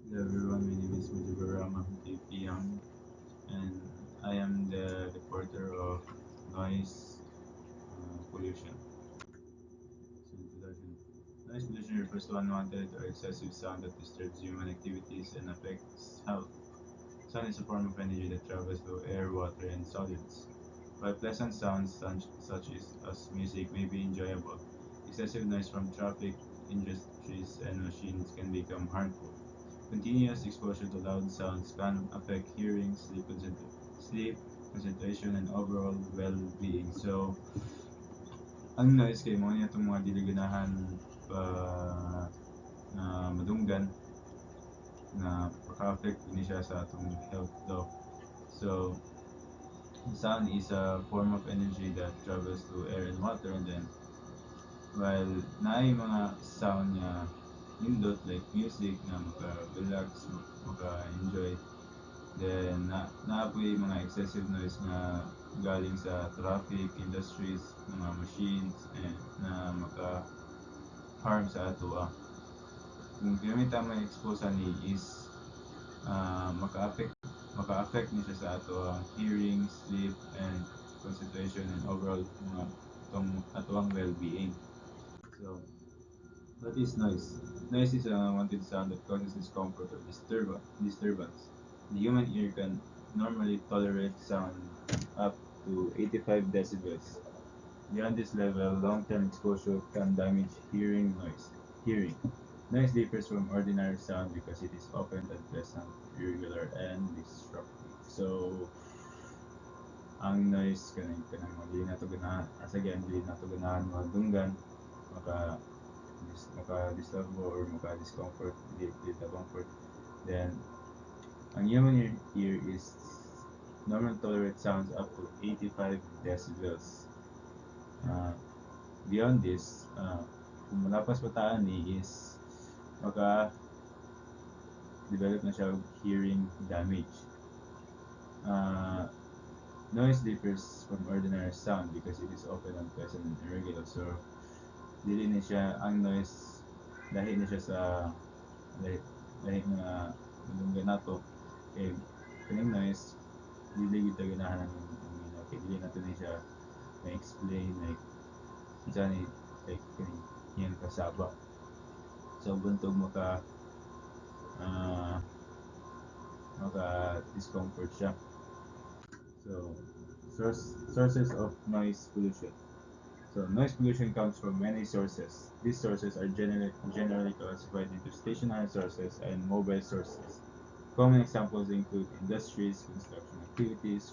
Hello everyone, my name is Mujibarama KPM, and I am the reporter of noise pollution. So, introduction. Noise pollution refers to unwanted or excessive sound that disturbs human activities and affects health. Sound is a form of energy that travels through air, water, and solids. While pleasant sounds such as music may be enjoyable, excessive noise from traffic, industries, and machines can become harmful. Continuous exposure to loud sounds can affect hearing, sleep, concentration, and overall well-being. So, ang noise kay mo niya itong mga dili ganahan pa na madunggan na maka-affect ini siya sa atong health daw. So, sound is a form of energy that travels through air and water, and then while naay mga sound nga nindot like music na maka-relax, maka-enjoy. Then, naapoy mga excessive noise nga galing sa traffic, industries, mga machines, na maka-harm sa ato. Kung kinamita man expose ni is maka-affect niya siya sa ato ang hearing, sleep, and concentration, and overall mga ato ang well-being. So, what is noise? Noise is an unwanted sound that causes discomfort or disturbance. The human ear can normally tolerate sound up to 85 decibels. Beyond this level, long-term exposure can damage hearing. Noise differs from ordinary sound because it is often unpleasant, irregular, and disruptive. So, ang noise kanang dili nato ganahan as again dili nato ganahan madunggan maka maka disturb or maka discomfort dili ta comfort. Then ang human ear is normal tolerate sounds up to 85 decibels. uh, Beyond this, kung malapas pataan ni is maka develop na siya og hearing damage. uh, Noise differs from ordinary sound because it is often unpleasant and irregular. So, dili na siya ang noise dahil na siya sa dahil nga malunggan nato eh kaning noise dili gyud ta ganahan kay dili nato ni siya na-explain like unsa ni like kaning iyang kasaba. So, buntog uh, maka discomfort siya. So, sources of noise pollution. So, noise pollution comes from many sources. These sources are generally classified into stationary sources and mobile sources. Common examples include industries, construction activities,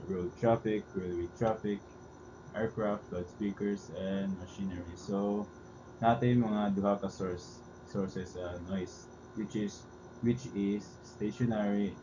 road traffic, railway traffic, aircraft, loudspeakers, and machinery. So, natin mga duha ka sources noise, which is stationary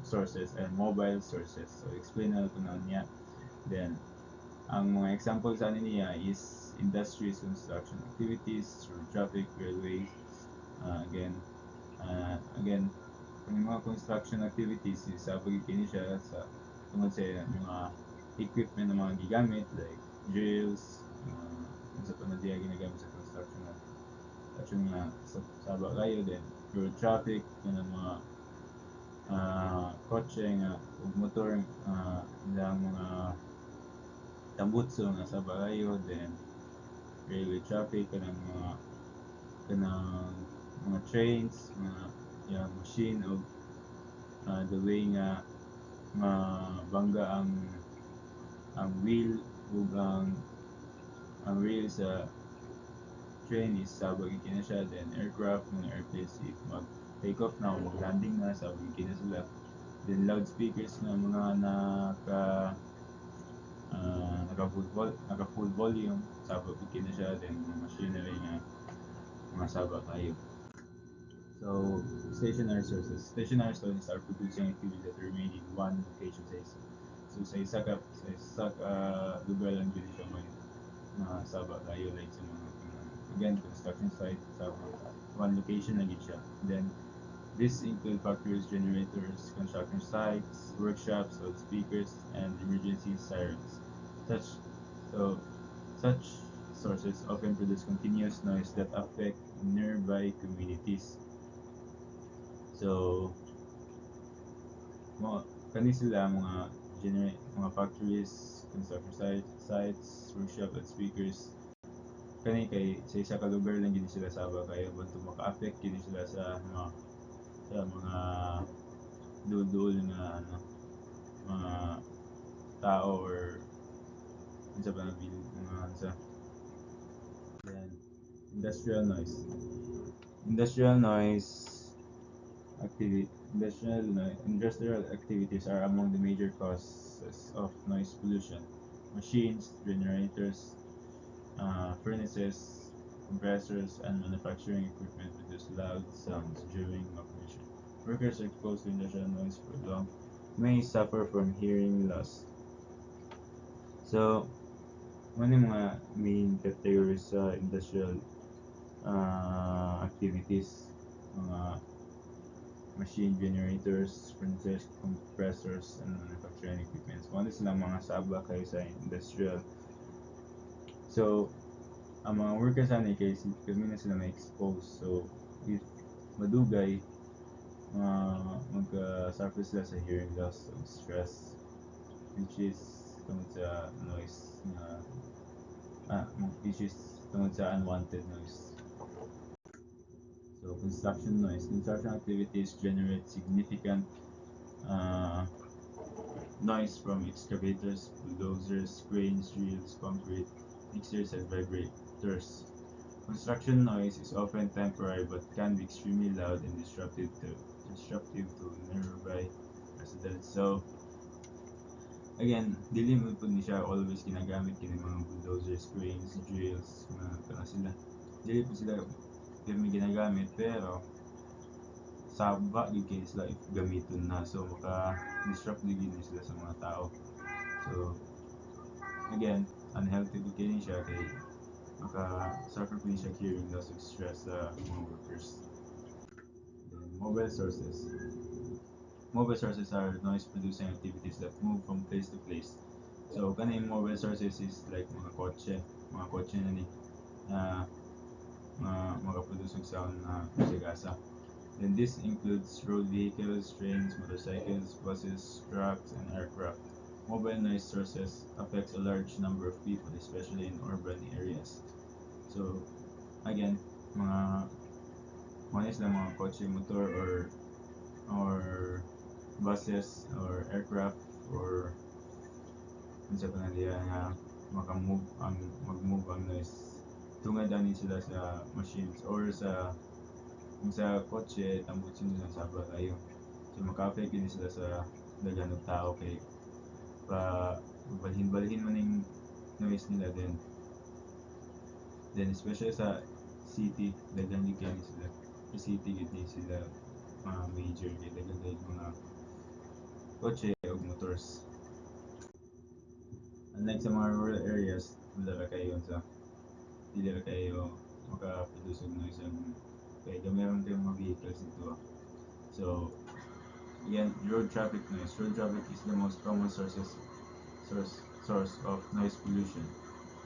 sources and mobile sources. So, explain na ito na niya. Then, ang mga examples sa niya is industries, construction activities, road traffic, railways. Again, kung yung mga construction activities is pagkikini siya sa tungkol sa mga equipment na mga gigamit like drills, sa pa na diya ginagamit sa construction at yung sa kayo din road traffic yun ang mga kotse nga ug motor ilang mga tambutso nga sa balayo. Then railway traffic kanang mga trains mga machine o the way nga mabangga ang wheel ug ang wheel sa train is sabag ikina siya. Then aircraft ng airplanes if mag take off na o mag landing na sabag ikina sila. Then loudspeakers na mga naka full volume sabag ikina siya. Then machinery nga mga sabag kayo. So, stationary sources are producing activity that remain in one location sa isa. So, sa isa ka lugar lang dito siya may nasaba tayo like sa mga again construction site sa one location lang siya. Then this include factories, generators, construction sites, workshops, loudspeakers, and emergency sirens. Such so such sources often produce continuous noise that affect nearby communities. So mga kani sila mga factories, construction sites, workshop at speakers. Kani kay sa isa ka lugar lang gid sila saba kay bantu maka-affect gid sila sa mga duol nga mga tao or unsa ba mga unsa. Then industrial noise. Industrial noise industrial activities are among the major causes of noise pollution. Machines, generators, furnaces, compressors, and manufacturing equipment produce loud sounds during operation. Workers exposed to industrial noise for long may suffer from hearing loss. So, ano yung mga main categories sa industrial activities? Mga machine, generators, furnaces, compressors, and manufacturing equipment. Ano silang mga sabak kayo sa industrial. So, ang mga workers sana kay kami na sila ma-expose. So, if madugay, magka-suffer sila sa hearing loss o stress, which is tungod sa noise which is tungod sa unwanted noise. So, construction noise. Construction activities generate significant noise from excavators, bulldozers, cranes, drills, concrete mixers, and vibrators. Construction noise is often temporary but can be extremely loud and disruptive to nearby residents. So, again, dili mo po ni siya always ginagamit kini mga bulldozers, cranes, drills, mga sila. Dili po sila kami ginagamit pero saba gid kay sila if gamiton na, so maka-disrupt gid sila sa mga tao. So again, unhealthy gid kini siya kay maka-suffer po siya hearing loss of stress sa mga workers. Then, mobile sources. Mobile sources are noise-producing activities that move from place to place. So kaning mobile sources is like mga kotse na ni maka-produce og sound na sigasa. Then this includes road vehicles, trains, motorcycles, buses, trucks, and aircraft. Mobile noise sources affects a large number of people, especially in urban areas. So, again, mga kotse, motor, or buses, or aircraft, or unsa pa na diya nga mag-move ang noise. Tungad ani sila sa machines or sa kotse, tambot sila sa saba kayo. So maka-affect din sila sa daghan ng tao kay balhin man yung noise nila then especially sa city, daghan din kayo sila sa city gid sila major gid daghan mga kotse o motors. Unlike sa mga rural areas, dili ra kayo maka-produce og noise kaya meron kayong mga vehicles dito. So, again, road traffic noise. Road traffic is the most common source of noise pollution.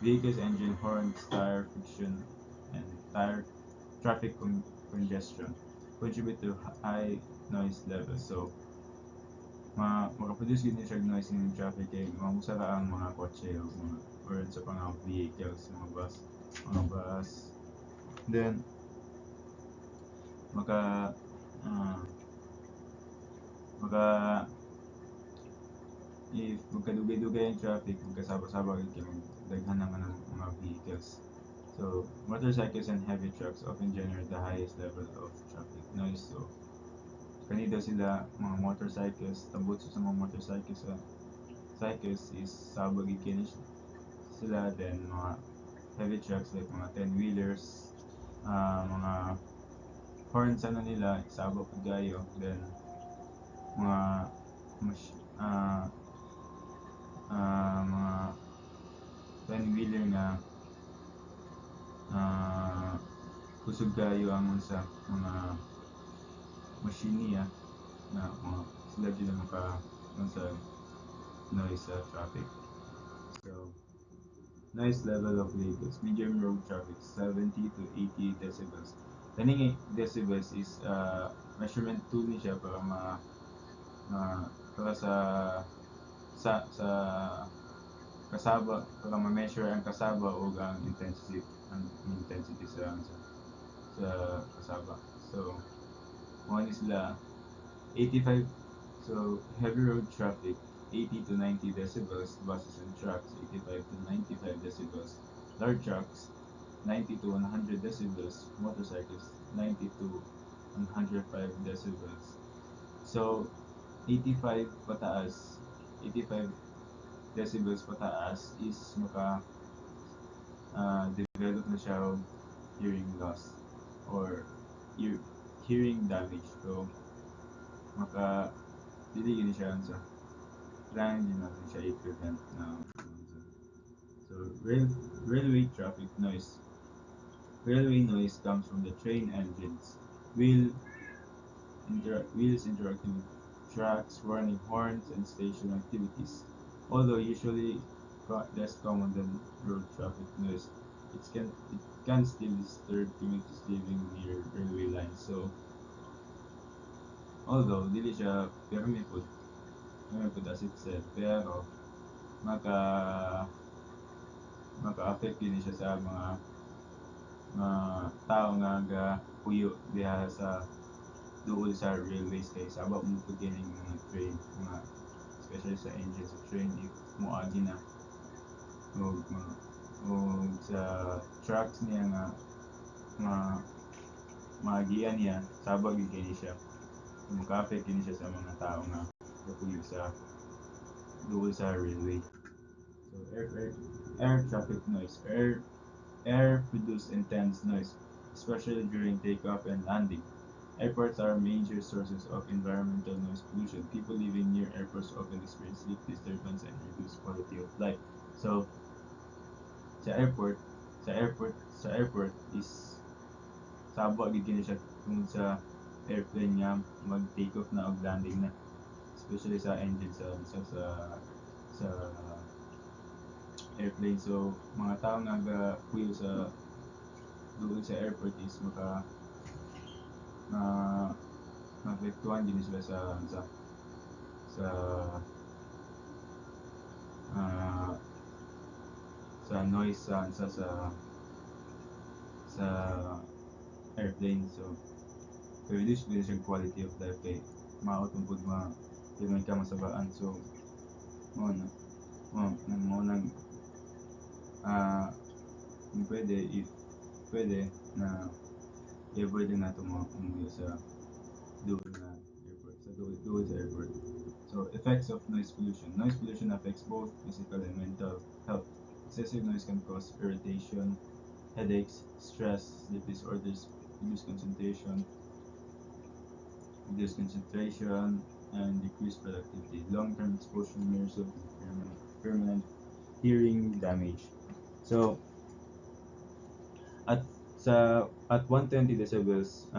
Vehicles, engine horns, tire friction, and traffic congestion contribute to high noise levels. So, maka-produce gid siya noise in traffic kay mamusa ka ang mga kotse or sa mga vehicles, mga bus. Then, if magkadugay-dugay ang traffic, magkasaba-saba kay daghan naman ang mga vehicles. So, motorcycles and heavy trucks often generate the highest level of traffic noise. So, kani daw sila mga motorcycles, tambot sa mga motorcycles is sabag gid sila, then mga heavy trucks like mga 10-wheelers, mga horns nila sabag pud gayo, then mga 10-wheeler nga kusog kayo ang sa mga machine na sila din maka sa noise sa traffic. So, noise level of vehicles. Medium road traffic 70 to 80 decibels. Kaning decibels is measurement tool ni siya para para sa kasaba para ma-measure ang kasaba o ang intensity sa kasaba. So mo ni sila 85. So heavy road traffic 80 to 90 decibels, buses and trucks 85 to 95 decibels, large trucks 90 to 100 decibels, motorcycles 90 to 105 decibels. So 85 pataas, 85 decibels pataas is develop na siya og hearing loss or hearing damage. So maka dili gini siya sa kailangan din natin siya i-prevent na so railway traffic noise. Railway noise comes from the train engines, wheels interacting with tracks, running horns, and station activities. Although usually less common than road traffic noise, it can still disturb commuters living near railway lines. So although dili siya may pud as it said, pero maka maka-affect din siya sa mga tao nga puyo diha sa duol sa railways kay sabak mo pud kining mga train, mga especially sa engine sa train if moagi na o sa trucks niya nga maagian niya sabag gyud kini siya. So, maka-affect kini siya sa mga tao nga puyo sa duol sa railway. So air traffic noise. Air produces intense noise, especially during takeoff and landing. Airports are major sources of environmental noise pollution. People living near airports often experience sleep disturbance and reduced quality of life. So, sa airport is sabo gid kini siya tungod sa airplane nga mag-take off na og landing na, especially sa engine sa airplane. So, mga tao nga puyo sa duol sa airport is maapektuhan din sila sa uh, sa noise sa airplane. So reduce din siya quality of life kay mautungkod may ka masabaan. So mo nang pwede na i-avoid din nato mga umuyo sa duol na airport sa airport. So effects of noise pollution. Noise pollution affects both physical and mental health. Excessive noise can cause irritation, headaches, stress, sleep disorders, reduced concentration, and decreased productivity. Long-term exposure may result in permanent hearing damage. So at 120 decibels,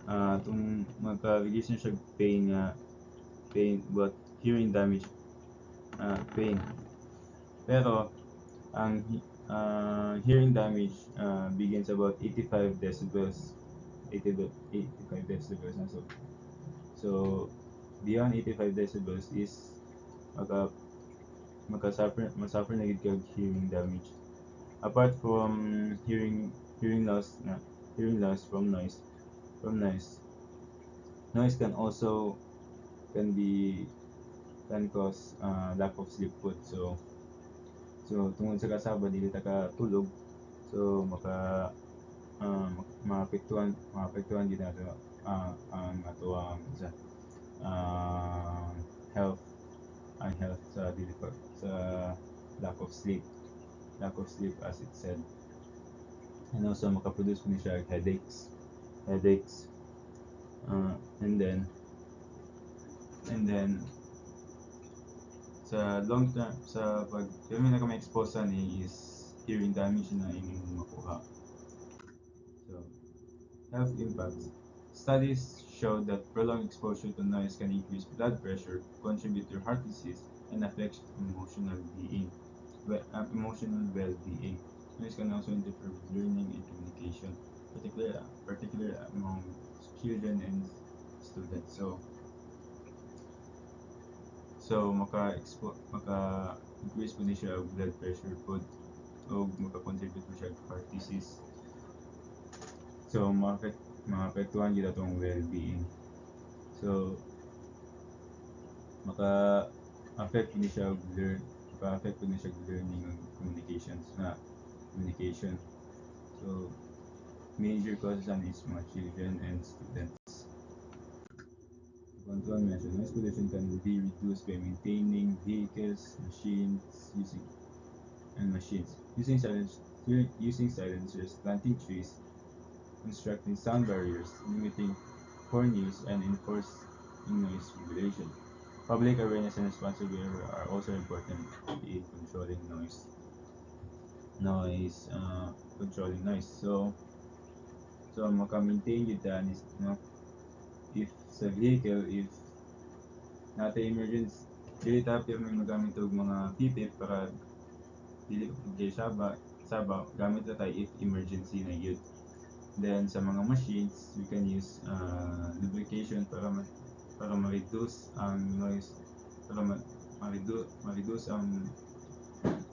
itong magka-release na siya pain but hearing damage, pain. Pero ang hearing damage begins about 85 decibels 85 decibels na. So beyond 85 decibels is masuffer na gid kag hearing damage. Apart from hearing loss from noise, noise can cause lack of sleep food. So tungod sa kasaba dili ta ka tulog, so maapektuhan gid nato ang ato ang health sa lack of sleep as it said. And also makaproduce ni siya headaches, and then sa long term sa pag kami na kami expose ni is hearing damage na ining makuha. So health impacts. Studies show that prolonged exposure to noise can increase blood pressure, contribute to heart disease, and affect emotional well-being. Noise can also interfere with learning and communication. particular among children and students. So maka-increase po ni siya og blood pressure po o maka-contribute po siya sa heart disease. So maapektuhan gyud atong well-being. So maka-affect ni siya og learning and communication. So major causes is mga children and students. One mention, noise pollution can be reduced by maintaining vehicles, machines, using silencers, planting trees, constructing sound barriers, limiting horn use, and enforcing noise regulation. Public awareness and responsible behavior are also important in controlling noise. So maka-maintain yun daan is, if sa vehicle, if nata emergency, dili tapos may magamit og mga pipit para dili saba gamit na tayo if emergency na yun. Then sa mga machines, we can use lubrication para ma-reduce ang noise, para ma-reduce ang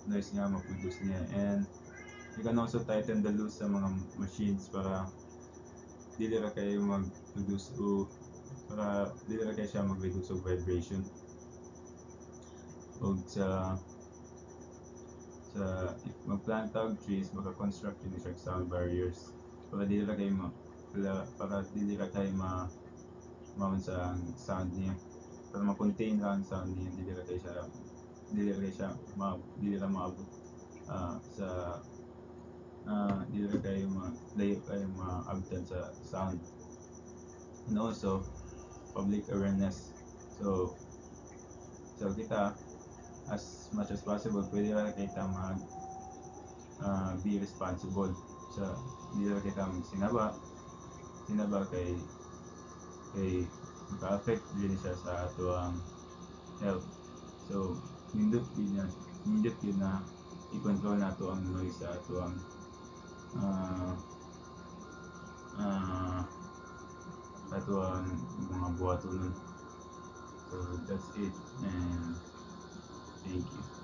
noise nga ma-produce niya. And you can also tighten the loose sa mga machines para dili ra kayo mag-reduce o para dili ra kayo siya mag-reduce og vibration. Og sa if mag-plant og trees, maka-construct yun siya sound barriers para dili ra kayo maun sa sound niya, para ma-contain lang ang sound niya, dili ra maabot dili ra kayo layo kayo maabtan sa sound. And also public awareness. So kita as much as possible pwede ra kita be responsible sa dili ra kita sinaba kay maka-affect din siya sa ato ang health. So nindot yun na i-control nato ang noise sa ato ang mga buhaton. So that's it, and thank you.